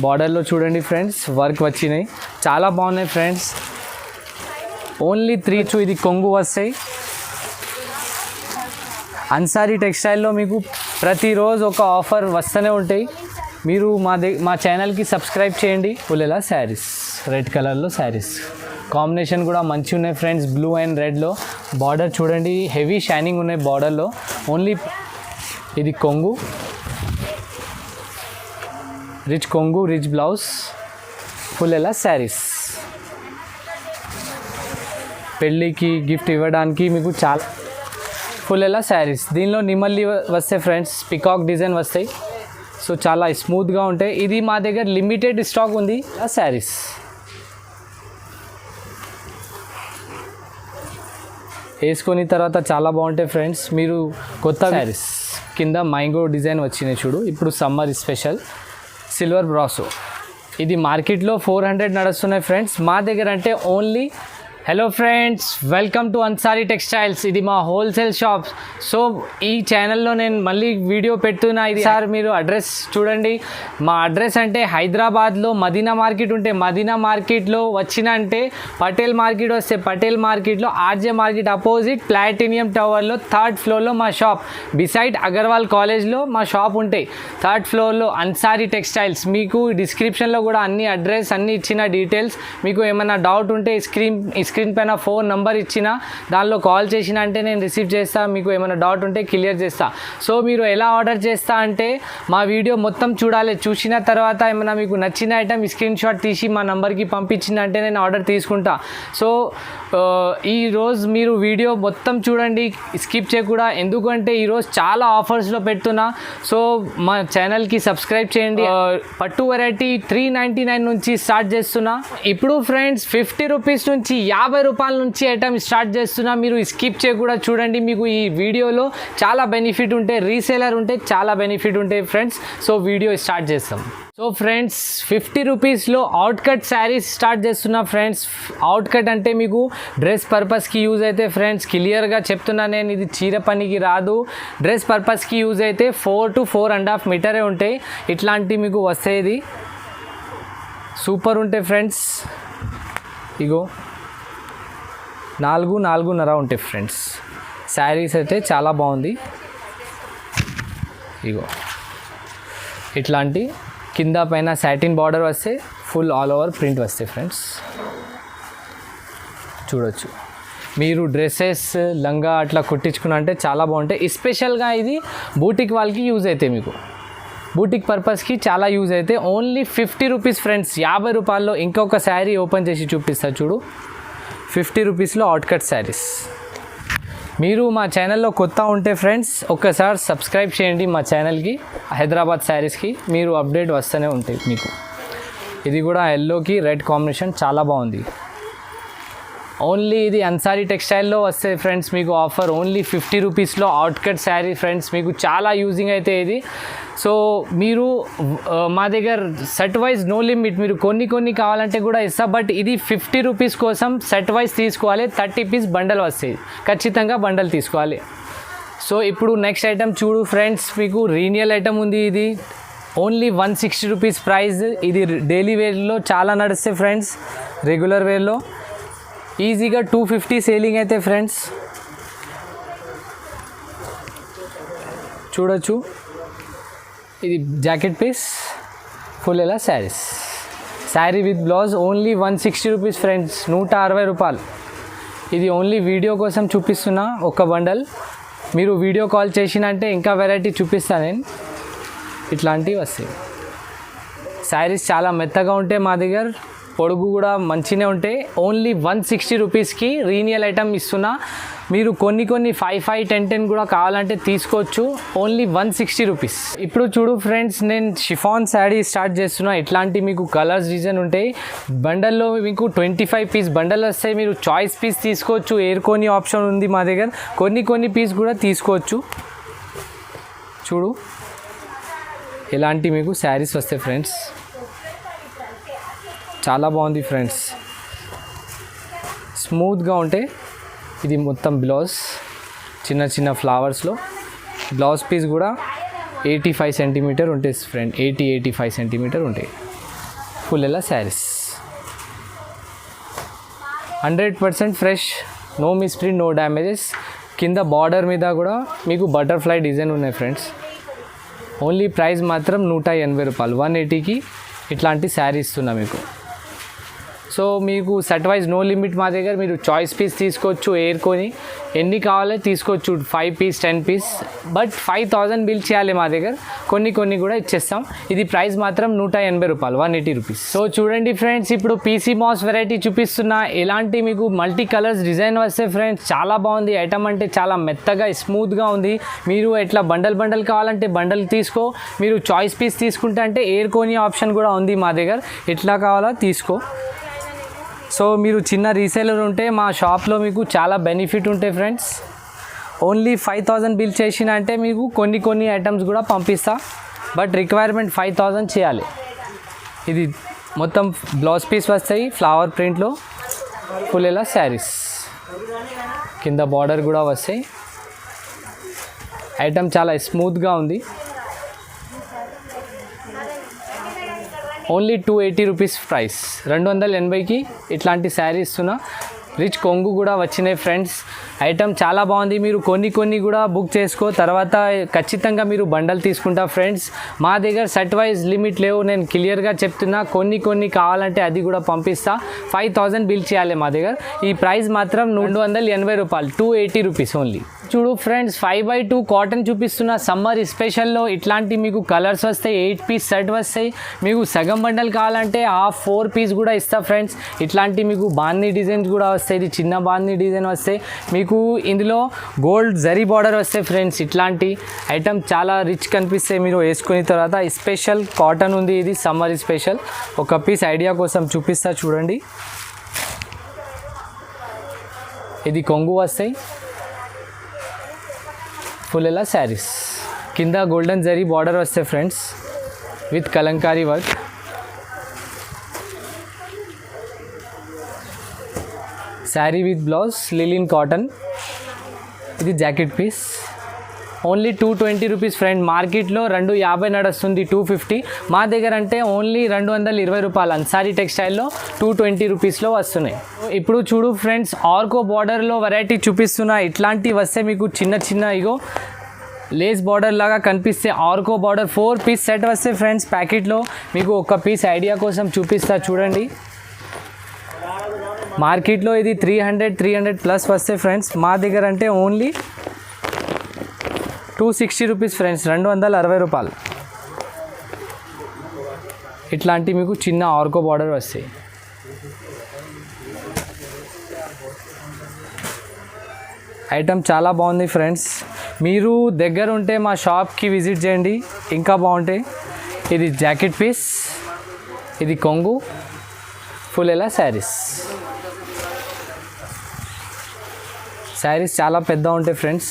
బార్డర్లో చూడండి friends, work వచ్చినాయి, చాలా బాగున్నాయి ఫ్రెండ్స్. ఓన్లీ 3 ఇది కొంగు వస్తాయి. అన్సారీ టెక్స్టైల్లో మీకు ప్రతిరోజు ఒక ఆఫర్ వస్తూనే ఉంటాయి. మీరు మా ఛానల్కి సబ్స్క్రైబ్ చేయండి. పుల్లెలా శారీస్, రెడ్ కలర్లో శారీస్ కాంబినేషన్ కూడా మంచిగా ఉన్నాయి ఫ్రెండ్స్. బ్లూ అండ్ రెడ్లో బార్డర్ చూడండి, హెవీ షైనింగ్ ఉన్నాయి బార్డర్లో. ఓన్లీ ఇది కొంగు, రిచ్ కొంగు, రిచ్ బ్లౌజ్, పుల్లెలా శారీస్. పెళ్ళికి గిఫ్ట్ ఇవ్వడానికి మీకు చాలా పుల్లెలా శారీస్. దీనిలో నిమ్మల్లి వస్తాయి ఫ్రెండ్స్, పికాక్ డిజైన్ వస్తాయి. సో చాలా స్మూత్గా ఉంటాయి. ఇది మా దగ్గర లిమిటెడ్ స్టాక్ ఉంది. శారీస్ వేసుకొని తర్వాత చాలా బాగుంటాయి ఫ్రెండ్స్. మీరు కొత్త శారీస్ కింద మ్యాంగో డిజైన్ వచ్చినాయి చూడు, ఇప్పుడు సమ్మర్ స్పెషల్ సిల్వర్ బ్రాసో. ఇది మార్కెట్లో 400 నడుస్తున్నాయి ఫ్రెండ్స్. మా దగ్గర అంటే only. Hello friends, welcome to Ansari textiles. ఇది మా హోల్సేల్ షాప్. సో ఈ ఛానల్లో నేను మళ్ళీ వీడియో పెడుతున్నా. ఇది సార్ మీరు అడ్రస్ చూడండి. మా అడ్రస్ అంటే హైదరాబాద్లో మదీనా మార్కెట్ ఉంటే మదీనా మార్కెట్లో వచ్చిన అంటే పటేల్ మార్కెట్ వస్తే పటేల్ మార్కెట్లో ఆర్జే మార్కెట్ అపోజిట్ ప్లాటినియం టవర్లో 3rd ఫ్లోర్లో మా షాప్. బిసైడ్ అగర్వాల్ కాలేజ్లో మా షాప్ ఉంటాయి. 3rd ఫ్లోర్లో అన్సారీ టెక్స్టైల్స్. మీకు డిస్క్రిప్షన్లో కూడా అన్ని అడ్రస్ అన్ని ఇచ్చిన డీటెయిల్స్. మీకు ఏమైనా డౌట్ ఉంటే స్క్రీన్ పైన ఫోన్ నంబర్ ఇచ్చిన దానిలో కాల్ చేసిన అంటే నేను రిసీవ్ చేస్తా. మీకు ఏమైనా డౌట్ ఉంటే క్లియర్ చేస్తా. సో మీరు ఎలా ఆర్డర్ చేస్తా అంటే మా వీడియో మొత్తం చూడాలి. చూసిన తర్వాత ఏమైనా మీకు నచ్చిన ఐటమ్ స్క్రీన్ షాట్ తీసి మా నంబర్కి పంపించిందంటే నేను ఆర్డర్ తీసుకుంటా. సో ఈరోజు మీరు వీడియో మొత్తం చూడండి, స్కిప్ చేయకుండా. ఎందుకంటే ఈరోజు చాలా ఆఫర్స్లో పెడుతున్నా. సో మా ఛానల్కి సబ్స్క్రైబ్ చేయండి. పట్టు వెరైటీ 399 నుంచి స్టార్ట్ చేస్తున్నా. ఇప్పుడు ఫ్రెండ్స్ 50 రూపీస్ నుంచి 50 రూపాయల నుంచి ఐటమ్ స్టార్ట్ చేస్తున్నా. మీరు స్కిప్ చేయకుండా చూడండి. మీకు ఈ వీడియోలో చాలా బెనిఫిట్ ఉంటాయి, రీసేలర్ ఉంటే చాలా బెనిఫిట్ ఉంటాయి ఫ్రెండ్స్. సో వీడియో స్టార్ట్ చేస్తాం. సో ఫ్రెండ్స్ 50 రూపీస్లో అవుట్ కట్ శారీస్ స్టార్ట్ చేస్తున్నా ఫ్రెండ్స్. అవుట్ కట్ అంటే మీకు డ్రెస్ పర్పస్కి యూజ్ అయితే ఫ్రెండ్స్, క్లియర్గా చెప్తున్నా నేను, ఇది చీర పనికి రాదు. డ్రెస్ పర్పస్కి యూజ్ అయితే 4 to 4.5 మీటరే ఉంటాయి. ఇట్లాంటి మీకు వస్తాయి. సూపర్ ఉంటాయి ఫ్రెండ్స్. ఇగో 4.5 ఉంటాయి ఫ్రెండ్స్. శారీస్ అయితే చాలా బాగుంది. ఇగో ఇట్లాంటి కింద పైన సాటిన్ బార్డర్ వస్తే ఫుల్ ఆల్ ఓవర్ ప్రింట్ వస్తాయి ఫ్రెండ్స్. చూడొచ్చు. మీరు డ్రెస్సెస్ లంగా అట్లా కుట్టించుకున్నా అంటే చాలా బాగుంటాయి. ఎస్పెషల్గా ఇది బూటిక్ వాళ్ళకి యూజ్ అవుతాయి. మీకు బూటిక్ పర్పస్కి చాలా యూజ్ అయితే. Only 50 rupees friends. 50 రూపాయల్లో ఇంకొక శారీ ఓపెన్ చేసి చూపిస్తా చూడు. 50 రూపీస్లో అవుట్ కట్ శారీస్. మీరు మా ఛానల్లో కొత్త ఉంటే ఫ్రెండ్స్ ఒక్కసారి సబ్స్క్రైబ్ చేయండి మా ఛానల్కి. హైదరాబాద్ శారీస్కి మీరు అప్డేట్ వస్తూనే ఉంటాయి మీకు. ఇది కూడా ఎల్లోకి రెడ్ కాంబినేషన్ చాలా బాగుంది. ఓన్లీ ఇది అన్సారీ టెక్స్టైల్లో వస్తే ఫ్రెండ్స్ మీకు ఆఫర్ ఓన్లీ 50 రూపీస్లో అవుట్ కట్ శారీ ఫ్రెండ్స్. మీకు చాలా యూజింగ్ అయితే ఇది. సో మీరు మా దగ్గర సెట్ వైజ్ నో లిమిట్, మీరు కొన్ని కావాలంటే కూడా ఇస్తా. బట్ ఇది 50 రూపీస్ కోసం సెట్ వైజ్ తీసుకోవాలి. 30 పీస్ బండల్ వస్తాయి, ఖచ్చితంగా బండల్ తీసుకోవాలి. సో ఇప్పుడు నెక్స్ట్ ఐటమ్ చూడు ఫ్రెండ్స్. మీకు రీనియల్ ఐటమ్ ఉంది. ఇది ఓన్లీ 160 రూపీస్ ప్రైస్. ఇది డైలీ వేర్లో చాలా నడుస్తాయి ఫ్రెండ్స్. రెగ్యులర్ వేర్లో ఈజీగా 250 సేలింగ్ అయితే ఫ్రెండ్స్. చూడొచ్చు. ఇది జాకెట్ పీస్ ఫుల్ ఎలా saris. Sari with blouse only 160 rupees friends. 160 రూపాయలు. ఇది ఓన్లీ వీడియో కోసం చూపిస్తున్నా ఒక బండల్. మీరు వీడియో కాల్ చేసినంటే ఇంకా వెరైటీ చూపిస్తాను నేను. ఇట్లాంటివి వస్తాయి. శారీస్ చాలా మెత్తగా ఉంటాయి మా దగ్గర, పొడుగు కూడా మంచిగా ఉంటాయి. ఓన్లీ 160 రూపీస్కి రీనియల్ ఐటమ్ ఇస్తున్నా. మీరు కొన్ని 5, 10 కూడా కావాలంటే తీసుకోవచ్చు. Only 160 rupees. ఇప్పుడు చూడు ఫ్రెండ్స్, నేను షిఫాన్ శారీ స్టార్ట్ చేస్తున్నా. ఇట్లాంటి మీకు కలర్స్ డిజైన్ ఉంటాయి. బండల్లో మీకు 25 పీస్ బండల్ వస్తాయి. మీరు చాయిస్ పీస్ తీసుకోవచ్చు. ఏరుకొని ఆప్షన్ ఉంది మా దగ్గర. కొన్ని పీస్ కూడా తీసుకోవచ్చు. చూడు ఇలాంటి మీకు శారీస్ వస్తాయి ఫ్రెండ్స్. చాలా బాగుంది ఫ్రెండ్స్, స్మూత్గా ఉంటాయి. ఇది మొత్తం బ్లౌజ్ చిన్న ఫ్లవర్స్లో బ్లౌజ్ పీస్ కూడా 85 సెంటీమీటర్ ఉంటుంది ఫ్రెండ్, 85 సెంటీమీటర్ ఉంటాయి ఫుల్ ఎలా saris. 100% fresh, no misprint, no damages. కింద బార్డర్ మీద కూడా మీకు బటర్ఫ్లై డిజైన్ ఉన్నాయి ఫ్రెండ్స్. ఓన్లీ ప్రైస్ మాత్రం 180 రూపాయలు. 180కి ఇట్లాంటి శారీ ఇస్తున్నా మీకు. సో మీకు సెట్ వైజ్ నో లిమిట్ మా దగ్గర. మీరు చాయిస్ పీస్ తీసుకోవచ్చు, ఏరుకొని ఎన్ని కావాలో తీసుకోవచ్చు, 5 పీస్ 10 పీస్. బట్ 5000 బిల్ చేయాలి మా దగ్గర. కొన్ని కూడా ఇచ్చేస్తాం. ఇది ప్రైస్ మాత్రం 180 రూపాయలు, 180 రూపీస్. సో చూడండి ఫ్రెండ్స్, ఇప్పుడు పీసీ మాస్ వెరైటీ చూపిస్తున్నా. ఎలాంటి మీకు మల్టీ కలర్స్ డిజైన్ వస్తే ఫ్రెండ్స్ చాలా బాగుంది. ఐటమ్ అంటే చాలా మెత్తగా స్మూత్గా ఉంది. మీరు ఎట్లా బండల్ కావాలంటే బండల్ తీసుకో. మీరు చాయిస్ పీస్ తీసుకుంటే అంటే ఏరుకొని ఆప్షన్ కూడా ఉంది మా దగ్గర. ఎట్లా కావాలో తీసుకో. సో మీరు చిన్న రీసేలర్ ఉంటే మా షాప్లో మీకు చాలా బెనిఫిట్ ఉంటాయి ఫ్రెండ్స్. ఓన్లీ 5000 బిల్ చేసిన అంటే మీకు కొన్ని ఐటమ్స్ కూడా పంపిస్తా. బట్ రిక్వైర్మెంట్ 5000 చేయాలి. ఇది మొత్తం బ్లౌజ్ పీస్ వస్తాయి ఫ్లవర్ ప్రింట్లో ఫుల్ ఎలా శారీస్. కింద బార్డర్ కూడా వస్తాయి. ఐటమ్ చాలా స్మూత్గా ఉంది. Only 280 rupees price. 280కి ఇట్లాంటి శారీ ఇస్తున్నా. రిచ్ కొంగు కూడా వచ్చినాయి ఫ్రెండ్స్. ఐటమ్ చాలా బాగుంది. మీరు కొన్ని కూడా బుక్ చేసుకో. తర్వాత ఖచ్చితంగా మీరు బండల్ తీసుకుంటా ఫ్రెండ్స్. మా దగ్గర సెట్ వైజ్ లిమిట్ లేవు, నేను క్లియర్గా చెప్తున్నా. కొన్ని కావాలంటే అది కూడా పంపిస్తా. 5000 బిల్ చేయాలి మా దగ్గర. ఈ ప్రైస్ మాత్రం 280 రూపాయలు, 280 రూపీస్ ఓన్లీ. చూడు ఫ్రెండ్స్, 5x2 కాటన్ చూపిస్తున్నా. సమ్మర్ స్పెషల్లో ఇట్లాంటి మీకు కలర్స్ వస్తాయి. 8 పీస్ సెట్ వస్తాయి. మీకు సగం బండల్ కావాలంటే 4 పీస్ కూడా ఇస్తా ఫ్రెండ్స్. ఇట్లాంటి మీకు బాందీ డిజైన్స్ కూడా వస్తాయి. ఇది చిన్న బాందీ డిజైన్ వస్తాయి. మీకు ఇందులో గోల్డ్ జరీ బార్డర్ వస్తాయి ఫ్రెండ్స్. ఇట్లాంటి ఐటమ్ చాలా రిచ్ కనిపిస్తాయి మీరు వేసుకున్న తర్వాత. స్పెషల్ కాటన్ ఉంది, ఇది సమ్మర్ స్పెషల్. ఒక పీస్ ఐడియా కోసం చూపిస్తా చూడండి. ఇది కొంగు వస్తాయి ఫుల్ ఎలా శారీస్. కింద గోల్డెన్ జరీ బార్డర్ వస్తాయి friends with Kalamkari work. Sari with blouse లిలిన్ కాటన్. ఇది jacket piece. Only 220 rupees friend. మార్కెట్లో 250 నడుస్తుంది, 250. మా దగ్గర అంటే ఓన్లీ 220 రూపాయలు. అన్సారీ టెక్స్టైల్లో 220 రూపీస్లో వస్తున్నాయి. ఇప్పుడు చూడు ఫ్రెండ్స్, ఆర్కో బార్డర్లో వెరైటీ చూపిస్తున్నా. ఇట్లాంటివి వస్తే మీకు చిన్న ఇగో లేస్ బార్డర్ లాగా కనిపిస్తే ఆర్కో బార్డర్ 4 పీస్ సెట్ వస్తే ఫ్రెండ్స్. ప్యాకెట్లో మీకు ఒక పీస్ ఐడియా కోసం చూపిస్తా చూడండి. మార్కెట్లో ఇది 300 ప్లస్ వస్తే ఫ్రెండ్స్. మా దగ్గర అంటే ఓన్లీ 260 రూపీస్ ఫ్రెండ్స్, 260 రూపాయలు. ఇట్లాంటి మీకు చిన్న ఆర్కో బార్డర్ వస్తాయి. ఐటమ్ చాలా బాగుంది ఫ్రెండ్స్. మీరు దగ్గర ఉంటే మా షాప్కి విజిట్ చేయండి, ఇంకా బాగుంటాయి. ఇది జాకెట్ పీస్, ఇది కొంగు ఫుల్ ఎలా శారీస్. శారీస్ చాలా పెద్ద ఉంటాయి ఫ్రెండ్స్.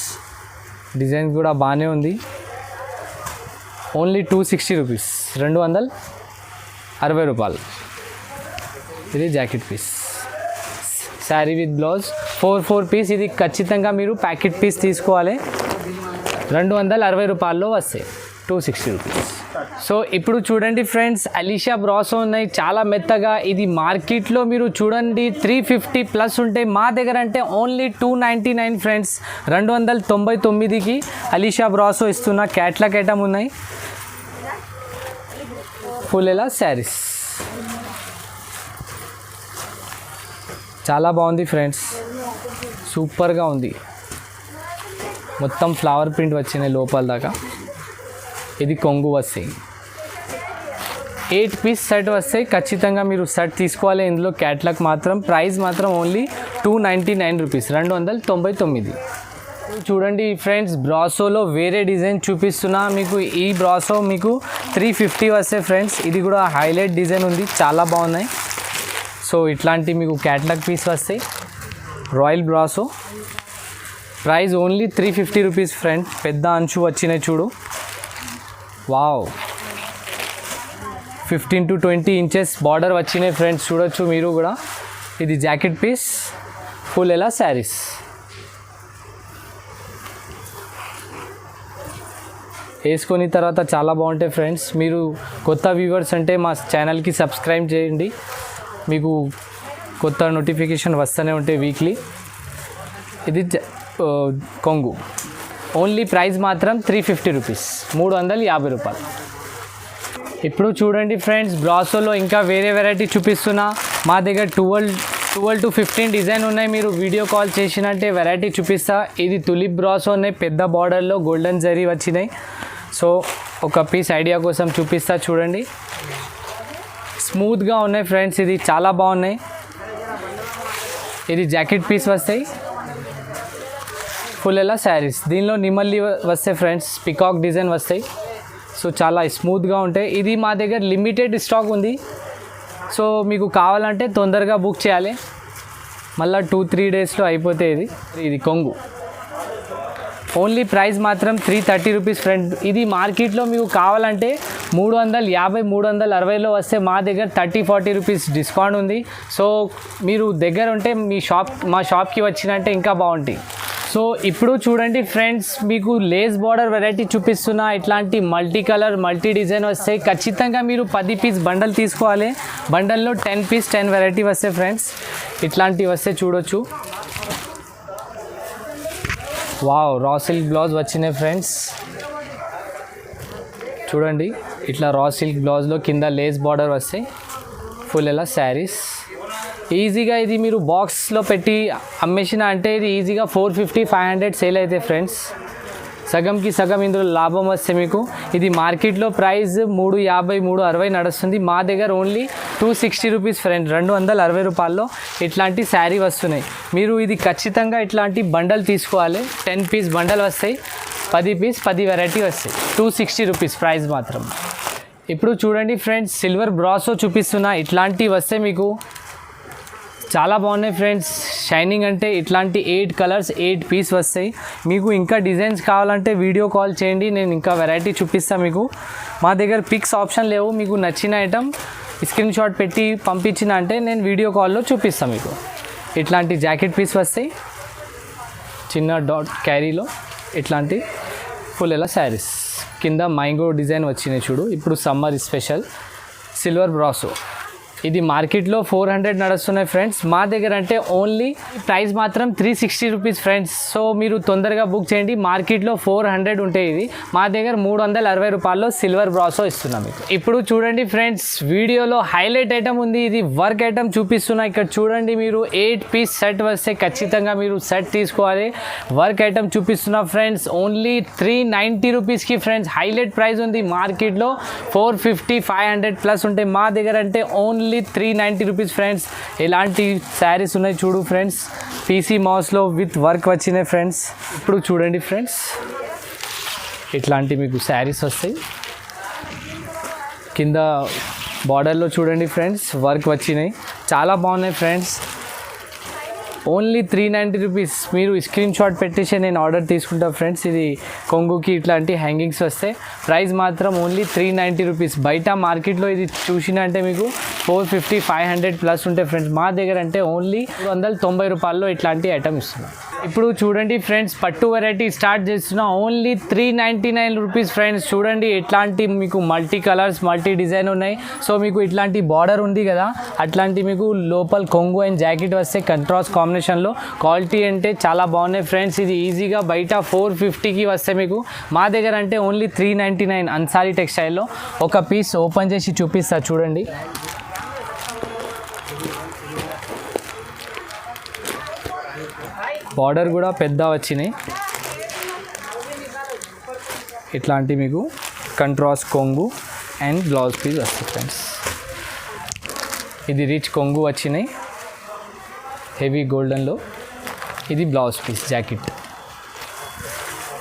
డిజైన్ కూడా బాగానే ఉంది. ఓన్లీ 260 రూపీస్, 260 రూపాయలు. ఇది jacket piece, sari with blouse 4 piece. ఇది ఖచ్చితంగా మీరు ప్యాకెట్ పీస్ తీసుకోవాలి. 260 రూపాయల్లో వస్తాయి, 260 రూపీస్. సో ఇప్పుడు చూడండి ఫ్రెండ్స్, అలీషా బ్రాసో ఉన్నాయి చాలా మెత్తగా. ఇది మార్కెట్లో మీరు చూడండి 350 ప్లస్ ఉంటాయి. మా దగ్గర అంటే ఓన్లీ 299 ఫ్రెండ్స్. 299కి అలీషా బ్రాసో ఇస్తున్న. క్యాట్లాగ్ ఐటమ్ ఉన్నాయి ఫుల్ ఎలా శారీస్. చాలా బాగుంది ఫ్రెండ్స్, సూపర్గా ఉంది. మొత్తం ఫ్లవర్ ప్రింట్ వచ్చినాయి లోపల దాకా. ఇది కొంగు వస్తాయి. 8 పీస్ సెట్ వస్తాయి. ఖచ్చితంగా మీరు సెట్ తీసుకోవాలి. ఇందులో క్యాట్లాగ్ మాత్రం ప్రైస్ మాత్రం ఓన్లీ 299 రూపీస్, 299. చూడండి ఫ్రెండ్స్, బ్రాసోలో వేరే డిజైన్ చూపిస్తున్నా మీకు. ఈ బ్రాసో మీకు 350 వస్తాయి ఫ్రెండ్స్. ఇది కూడా హైలైట్ డిజైన్ ఉంది, చాలా బాగున్నాయి. సో ఇట్లాంటి మీకు క్యాట్లాగ్ పీస్ వస్తాయి. Royal brasso price only 350 rupees friend. పెద్ద అంచు వచ్చినాయి చూడు, వావ్. 15 to 20 ఇంచెస్ బార్డర్ వచ్చినాయి ఫ్రెండ్స్, చూడొచ్చు మీరు కూడా. ఇది జాకెట్ పీస్ ఫుల్ ఎలా శారీస్. వేసుకొని తర్వాత చాలా బాగుంటాయి ఫ్రెండ్స్. మీరు కొత్త వ్యూవర్స్ అంటే మా ఛానల్కి సబ్స్క్రైబ్ చేయండి, మీకు కొత్త నోటిఫికేషన్ వస్తూనే ఉంటాయి వీక్లీ. ఇది కొంగు, ఓన్లీ ప్రైస్ మాత్రం 350 రూపీస్, 350 రూపాయలు. ఇప్పుడు చూడండి ఫ్రెండ్స్, బ్రాసోలో ఇంకా వేరే వెరైటీ చూపిస్తున్నా. మా దగ్గర 12 to 15 డిజైన్ ఉన్నాయి. మీరు వీడియో కాల్ చేసినట్టే వెరైటీ చూపిస్తా. ఇది తులిప్ బ్రాసో ఉన్నాయి, పెద్ద బార్డర్లో గోల్డెన్ జరీ వచ్చినాయి. సో ఒక పీస్ ఐడియా కోసం చూపిస్తా చూడండి. స్మూత్గా ఉన్నాయి ఫ్రెండ్స్, ఇది చాలా బాగున్నాయి. ఇది జాకెట్ పీస్ వస్తాయి, ఫుల్ ఎలా శారీస్. దీనిలో నిమల్లి వస్తాయి ఫ్రెండ్స్, పికాక్ డిజైన్ వస్తాయి. సో చాలా స్మూత్గా ఉంటాయి. ఇది మా దగ్గర లిమిటెడ్ స్టాక్ ఉంది, సో మీకు కావాలంటే తొందరగా బుక్ చేయాలి, మళ్ళీ 2-3 డేస్లో అయిపోతే. ఇది కొంగు, ఓన్లీ ప్రైస్ మాత్రం 330 రూపీస్ ఫ్రెండ్. ఇది మార్కెట్లో మీకు కావాలంటే 350, 360లో వస్తే మా దగ్గర 30-40 రూపీస్ డిస్కౌంట్ ఉంది. సో మీరు దగ్గర ఉంటే మా షాప్కి వచ్చినంటే ఇంకా బాగుంటాయి. సో ఇప్పుడు చూడండి ఫ్రెండ్స్, మీకు లేస్ బార్డర్ వెరైటీ చూపిస్తున్నా. ఇట్లాంటి మల్టీ కలర్ మల్టీ డిజైన్ వస్తాయి. ఖచ్చితంగా మీరు 10 పీస్ బండల్ తీసుకోవాలి. బండల్లో 10 పీస్ 10 వెరైటీ వస్తాయి ఫ్రెండ్స్. ఇట్లాంటివి వస్తే చూడొచ్చు. వావ్, రా సిల్క్ బ్లౌజ్ వచ్చినాయి ఫ్రెండ్స్. చూడండి, ఇట్లా రా సిల్క్ బ్లౌజ్లో కింద లేస్ బార్డర్ వస్తాయి, ఫుల్ ఎలా శారీస్. ఈజీగా ఇది మీరు బాక్స్లో పెట్టి అమ్మేసిన అంటే ఇది ఈజీగా 450-500 సేల్ అయితే ఫ్రెండ్స్. సగంకి సగం ఇందులో లాభం వస్తే మీకు. ఇది మార్కెట్లో ప్రైస్ 350-360 నడుస్తుంది. మా దగ్గర ఓన్లీ 260 రూపీస్ ఫ్రెండ్, 260 రూపాయల్లో ఇట్లాంటి శారీ వస్తున్నాయి. మీరు ఇది ఖచ్చితంగా ఇట్లాంటి బండల్ తీసుకోవాలి. 10 పీస్ బండల్ వస్తాయి, 10 పీస్ 10 వెరైటీ వస్తాయి. 260 రూపీస్ ప్రైస్ మాత్రం. ఇప్పుడు చూడండి ఫ్రెండ్స్, సిల్వర్ బ్రాసో చూపిస్తున్నా. ఇట్లాంటివి వస్తే మీకు చాలా బాగున్నాయి ఫ్రెండ్స్. షైనింగ్ అంటే ఇట్లాంటి 8 కలర్స్ 8 పీస్ వస్తాయి. మీకు ఇంకా డిజైన్స్ కావాలంటే వీడియో కాల్ చేయండి, నేను ఇంకా వెరైటీ చూపిస్తాను మీకు. మా దగ్గర పిక్స్ ఆప్షన్ లేవు. మీకు నచ్చిన ఐటమ్ స్క్రీన్ షాట్ పెట్టి పంపించిన అంటే నేను వీడియో కాల్లో చూపిస్తాను మీకు. ఇట్లాంటి జాకెట్ పీస్ వస్తాయి, చిన్న డాట్ క్యారీలో ఇట్లాంటి ఫుల్ ఎలా శారీస్. కింద మ్యాంగో డిజైన్ వచ్చినాయి చూడు. ఇప్పుడు సమ్మర్ స్పెషల్ సిల్వర్ బ్రాసో. ఇది మార్కెట్లో 400 నడుస్తున్నాయి ఫ్రెండ్స్. మా దగ్గర అంటే ఓన్లీ ప్రైస్ మాత్రం 360 రూపీస్ ఫ్రెండ్స్. సో మీరు తొందరగా బుక్ చేయండి. మార్కెట్లో 400 ఉంటాయి, ఇది మా దగ్గర 360 రూపాయల్లో సిల్వర్ బ్రాసో ఇస్తున్నాం మీకు. ఇప్పుడు చూడండి ఫ్రెండ్స్, వీడియోలో హైలైట్ ఐటమ్ ఉంది. ఇది వర్క్ ఐటమ్ చూపిస్తున్నా. ఇక్కడ చూడండి, మీరు 8 పీస్ సెట్ వస్తే ఖచ్చితంగా మీరు సెట్ తీసుకోవాలి. వర్క్ ఐటమ్ చూపిస్తున్నా ఫ్రెండ్స్, ఓన్లీ 390 రూపీస్కి ఫ్రెండ్స్. హైలైట్ ప్రైస్ ఉంది. మార్కెట్లో 450-500 ప్లస్ ఉంటాయి. మా దగ్గర అంటే ఓన్లీ 390 రూపీస్ ఫ్రెండ్స్. ఎలాంటి శారీస్ ఉన్నాయి చూడు ఫ్రెండ్స్, పీసీ మౌస్లో విత్ వర్క్ వచ్చినాయి ఫ్రెండ్స్. ఇప్పుడు చూడండి ఫ్రెండ్స్, ఇట్లాంటి మీకు శారీస్ వస్తాయి. కింద బార్డర్లో చూడండి ఫ్రెండ్స్, వర్క్ వచ్చినాయి, చాలా బాగున్నాయి ఫ్రెండ్స్. Only 390 rupees. మీరు స్క్రీన్ షాట్ పెట్టేసి నేను ఆర్డర్ తీసుకుంటా ఫ్రెండ్స్. ఇది కొంగుకి ఇట్లాంటి హ్యాంగింగ్స్ వస్తాయి. ప్రైస్ మాత్రం ఓన్లీ 390 రూపీస్. బయట మార్కెట్లో ఇది చూసిన అంటే మీకు 450-500 ప్లస్ ఉంటాయి ఫ్రెండ్స్. మా దగ్గర అంటే ఓన్లీ 290 రూపాయల్లో ఇట్లాంటి ఐటమ్ ఇస్తున్నాం. ఇప్పుడు చూడండి ఫ్రెండ్స్, పట్టు వెరైటీ స్టార్ట్ చేస్తున్నా. Only 399 rupees friends. చూడండి, ఇట్లాంటి మీకు మల్టీ కలర్స్ మల్టీ డిజైన్ ఉన్నాయి. సో మీకు ఇట్లాంటి బార్డర్ ఉంది కదా, అట్లాంటి మీకు లోపల కొంగు అండ్ జాకెట్ వస్తే కంట్రాస్ట్ కాంబినేషన్లో. క్వాలిటీ అంటే చాలా బాగున్నాయి ఫ్రెండ్స్. ఇది ఈజీగా బయట 450కి వస్తే మీకు మా దగ్గర అంటే ఓన్లీ 399 అన్సారీ టెక్స్టైల్లో. ఒక పీస్ ఓపెన్ చేసి చూపిస్తా చూడండి. బార్డర్ కూడా పెద్ద వచ్చినాయి. ఇట్లాంటి మీకు కంట్రాస్ట్ కొంగు అండ్ బ్లౌజ్ పీస్ వస్తాయి ఫ్రెండ్స్. ఇది రిచ్ కొంగు వచ్చినాయి హెవీ గోల్డెన్లో. ఇది బ్లౌజ్ పీస్ జాకెట్,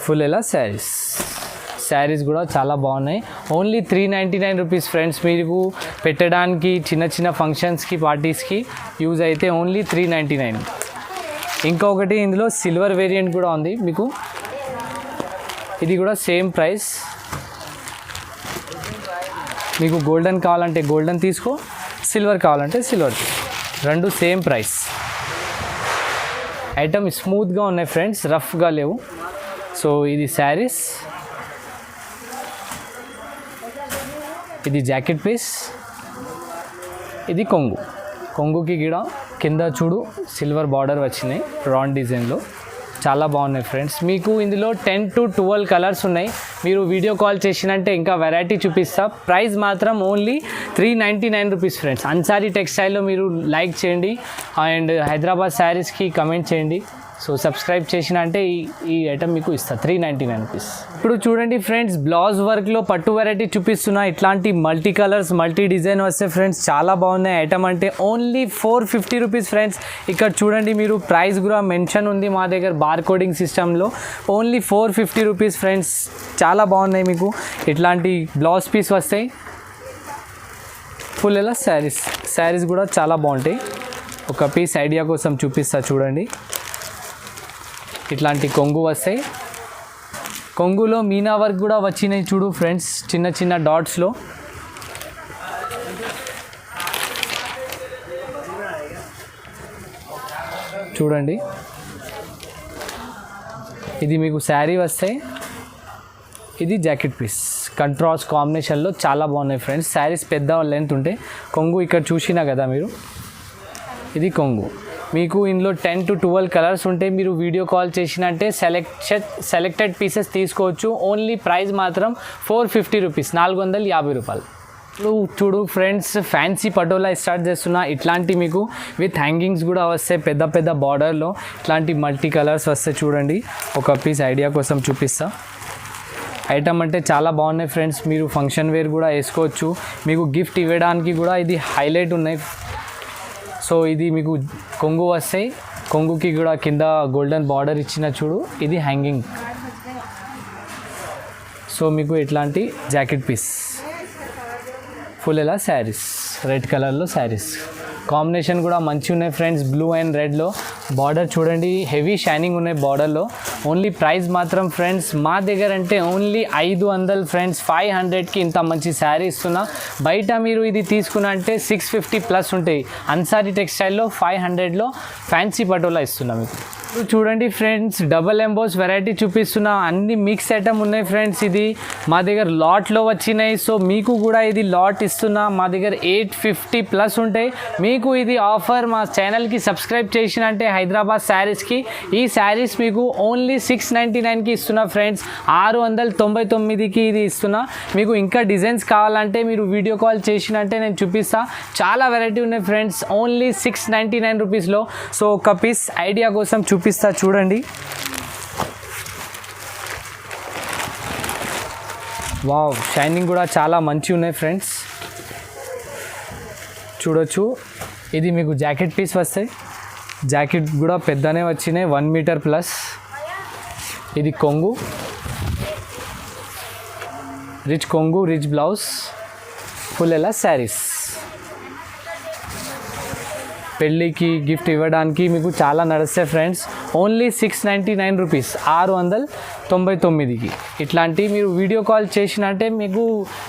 ఫుల్ ఎలా శారీస్ కూడా చాలా బాగున్నాయి. Only 399 rupees friends. మీకు పెట్టడానికి చిన్న చిన్న ఫంక్షన్స్కి పార్టీస్కి యూజ్ అయితే ఓన్లీ 399. ఇంకొకటి ఇందులో సిల్వర్ వేరియంట్ కూడా ఉంది మీకు. ఇది కూడా సేమ్ ప్రైస్. మీకు గోల్డెన్ కావాలంటే గోల్డెన్ తీసుకో, సిల్వర్ కావాలంటే సిల్వర్ తీసుకో, రెండు సేమ్ ప్రైస్. ఐటమ్ స్మూత్గా ఉన్నాయి ఫ్రెండ్స్, రఫ్గా లేవు. సో ఇది శారీస్. ఇది జాకెట్ పీస్, ఇది కొంగుకి కూడా కింద చూడు సిల్వర్ బార్డర్ వచ్చినాయి రౌండ్ డిజైన్లో, చాలా బాగున్నాయి ఫ్రెండ్స్. మీకు ఇందులో 10 to 12 కలర్స్ ఉన్నాయి. మీరు వీడియో కాల్ చేసినంటే ఇంకా వెరైటీ చూపిస్తా. ప్రైస్ మాత్రం ఓన్లీ 399 రూపీస్ ఫ్రెండ్స్. అన్సారీ టెక్స్టైల్లో మీరు లైక్ చేయండి అండ్ హైదరాబాద్ శారీస్కి కమెంట్ చేయండి. సో సబ్స్క్రైబ్ చేసిన అంటే ఈ ఐటమ్ మీకు ఇస్తా 399 రూపీస్. ఇప్పుడు చూడండి ఫ్రెండ్స్, బ్లౌజ్ వర్క్లో పట్టు వెరైటీ చూపిస్తున్నా. ఇట్లాంటి మల్టీ కలర్స్ మల్టీ డిజైన్ వస్తే ఫ్రెండ్స్ చాలా బాగున్నాయి. ఐటమ్ అంటే ఓన్లీ 450 రూపీస్ ఫ్రెండ్స్. ఇక్కడ చూడండి మీరు ప్రైస్ కూడా మెన్షన్ ఉంది మా దగ్గర బార్ కోడింగ్ సిస్టంలో. Only 450 rupees friends. చాలా బాగున్నాయి. మీకు ఇట్లాంటి బ్లౌజ్ పీస్ వస్తాయి. ఫుల్ ఎలా శారీస్ కూడా చాలా బాగుంటాయి. ఒక పీస్ ఐడియా కోసం చూపిస్తా చూడండి. ఇట్లాంటి కొంగు వస్తాయి. కొంగులో మీనా వర్క్ కూడా వచ్చినాయి చూడు ఫ్రెండ్స్, చిన్న చిన్న డాట్స్లో. చూడండి, ఇది మీకు శారీ వస్తాయి. ఇది జాకెట్ పీస్ కంట్రాస్ట్ కాంబినేషన్లో చాలా బాగున్నాయి ఫ్రెండ్స్. శారీస్ పెద్ద లెంత్ ఉంటాయి. కొంగు ఇక్కడ చూసినా కదా మీరు, ఇది కొంగు. మీకు ఇందులో 10 to 12 కలర్స్ ఉంటాయి. మీరు వీడియో కాల్ చేసినంటే సెలెక్టెడ్ పీసెస్ తీసుకోవచ్చు. ఓన్లీ ప్రైస్ మాత్రం 450 రూపీస్, 450 రూపాయలు. చూడు ఫ్రెండ్స్, ఫ్యాన్సీ పటోలా స్టార్ట్ చేస్తున్నా. ఇట్లాంటి మీకు విత్ హ్యాంగింగ్స్ కూడా వస్తాయి. పెద్ద పెద్ద బార్డర్లో ఇట్లాంటి మల్టీ కలర్స్ వస్తాయి. చూడండి, ఒక పీస్ ఐడియా కోసం చూపిస్తా. ఐటమ్ అంటే చాలా బాగున్నాయి ఫ్రెండ్స్. మీరు ఫంక్షన్ వేర్ కూడా వేసుకోవచ్చు. మీకు గిఫ్ట్ ఇవ్వడానికి కూడా ఇది హైలైట్ ఉన్నాయి. సో ఇది మీకు కొంగు వస్తాయి. కొంగుకి కూడా కింద గోల్డెన్ బార్డర్ ఇచ్చిన చూడు, ఇది హ్యాంగింగ్. సో మీకు ఇట్లాంటి జాకెట్ పీస్, ఫుల్ ఎలా శారీస్, రెడ్ కలర్లో శారీస్ కాంబినేషన్ కూడా మంచిగా ఉన్నాయి ఫ్రెండ్స్. బ్లూ అండ్ రెడ్లో బార్డర్ చూడండి, హెవీ షైనింగ్ ఉన్నాయి బార్డర్లో. ఓన్లీ ప్రైస్ మాత్రం ఫ్రెండ్స్ మా దగ్గర అంటే ఓన్లీ 500 ఫ్రెండ్స్. 500కి ఇంత మంచి శారీ ఇస్తున్నా. బయట మీరు ఇది తీసుకున్నా అంటే 650 ప్లస్ ఉంటాయి. అన్సారీ టెక్స్టైల్లో 500లో ఫ్యాన్సీ పటోలా ఇస్తున్నా మీకు. చూడండి ఫ్రెండ్స్, డబల్ ఎంబోస్ వెరైటీ చూపిస్తున్నా. అన్ని మిక్స్ ఐటమ్ ఉన్నాయి ఫ్రెండ్స్. ఇది మా దగ్గర లాట్లో వచ్చినాయి. సో మీకు కూడా ఇది లాట్ ఇస్తున్నా. మా దగ్గర 850 ప్లస్ ఉంటాయి. మీకు ఇది ఆఫర్ మా ఛానల్కి సబ్స్క్రైబ్ చేసిన అంటే హైదరాబాద్ శారీస్కి ఈ శారీస్ మీకు ఓన్లీ 699కి ఇస్తున్నా ఫ్రెండ్స్. 699కి ఇది ఇస్తున్నా. మీకు ఇంకా డిజైన్స్ కావాలంటే మీరు వీడియో కాల్ చేసినంటే నేను చూపిస్తా. చాలా వెరైటీ ఉన్నాయి ఫ్రెండ్స్. ఓన్లీ 699 రూపీస్లో. సో ఒక పీస్ ఐడియా కోసం చూపిస్తా చూడండి. వావ్, షైనింగ్ కూడా చాలా మంచిగా ఉన్నాయి ఫ్రెండ్స్. చూడొచ్చు, ఇది మీకు జాకెట్ పీస్ వస్తాయి. జాకెట్ కూడా పెద్దనే వచ్చినాయి, 1 మీటర్ ప్లస్. ఇది కొంగు, రిచ్ కొంగు, రిచ్ బ్లౌజ్, ఫుల్ ఎలా శారీస్. పెళ్ళికి గిఫ్ట్ ఇవ్వడానికి మీకు చాలా నడుస్తాయి ఫ్రెండ్స్. Only 699 rupees, 699కి. ఇట్లాంటి మీరు వీడియో కాల్ చేసినంటే మీకు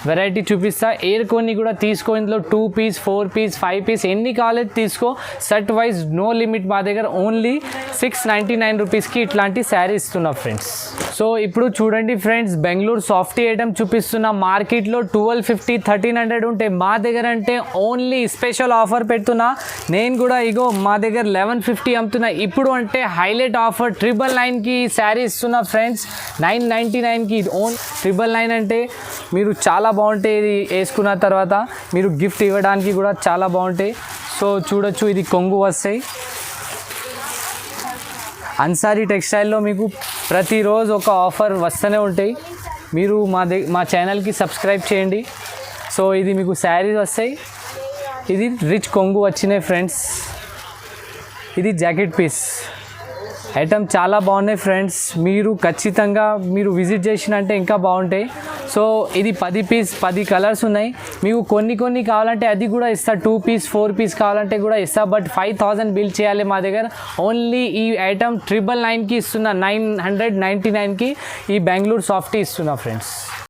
వెరైటీ చూపిస్తా. ఏరుకొని కూడా తీసుకో. ఇందులో 2 పీస్ 4 పీస్ 5 పీస్ ఎన్ని కావాలో తీసుకో. Set wise no limit. మా దగ్గర ఓన్లీ 699 రూపీస్కి ఇట్లాంటి శారీ ఇస్తున్నా ఫ్రెండ్స్. సో ఇప్పుడు చూడండి ఫ్రెండ్స్, బెంగళూరు సాఫ్టీ ఐటమ్ చూపిస్తున్నా. మార్కెట్లో 1250 1300 ఉంటాయి. మా దగ్గర అంటే ఓన్లీ స్పెషల్ ఆఫర్ పెడుతున్నా. నేను కూడా ఇగో మా దగ్గర 1150 అమ్ముతున్నా. ఇప్పుడు అంటే హైలైట్ ఆఫర్ 999కి శారీ ఇస్తున్నా ఫ్రెండ్స్. 999కి ఓన్ 999 అంటే మీరు చాలా బాగుంటాయి. ఇది వేసుకున్న తర్వాత మీరు గిఫ్ట్ ఇవ్వడానికి కూడా చాలా బాగుంటాయి. సో చూడొచ్చు, ఇది కొంగు వస్తాయి. అన్సారీ టెక్స్టైల్లో మీకు ప్రతిరోజు ఒక ఆఫర్ వస్తూనే ఉంటాయి. మీరు మా ఛానల్కి సబ్స్క్రైబ్ చేయండి. సో ఇది మీకు శారీస్ వస్తాయి. ఇది రిచ్ కొంగు వచ్చినాయి ఫ్రెండ్స్. ఇది జాకెట్ పీస్ ఐటమ్ చాలా బాగున్నాయి ఫ్రెండ్స్. మీరు ఖచ్చితంగా మీరు విజిట్ చేసినంటే ఇంకా బాగుంటాయి. సో ఇది 10 పీస్ 10 కలర్స్ ఉన్నాయి. మీకు కొన్ని కావాలంటే అది కూడా ఇస్తా. 2 పీస్ 4 పీస్ కావాలంటే కూడా ఇస్తా. బట్ 5000 బిల్ చేయాలి మా దగ్గర. ఓన్లీ ఈ ఐటమ్ 999కి ఇస్తున్నా. 999కి ఈ బెంగళూరు సాఫ్టీ ఇస్తున్నా ఫ్రెండ్స్.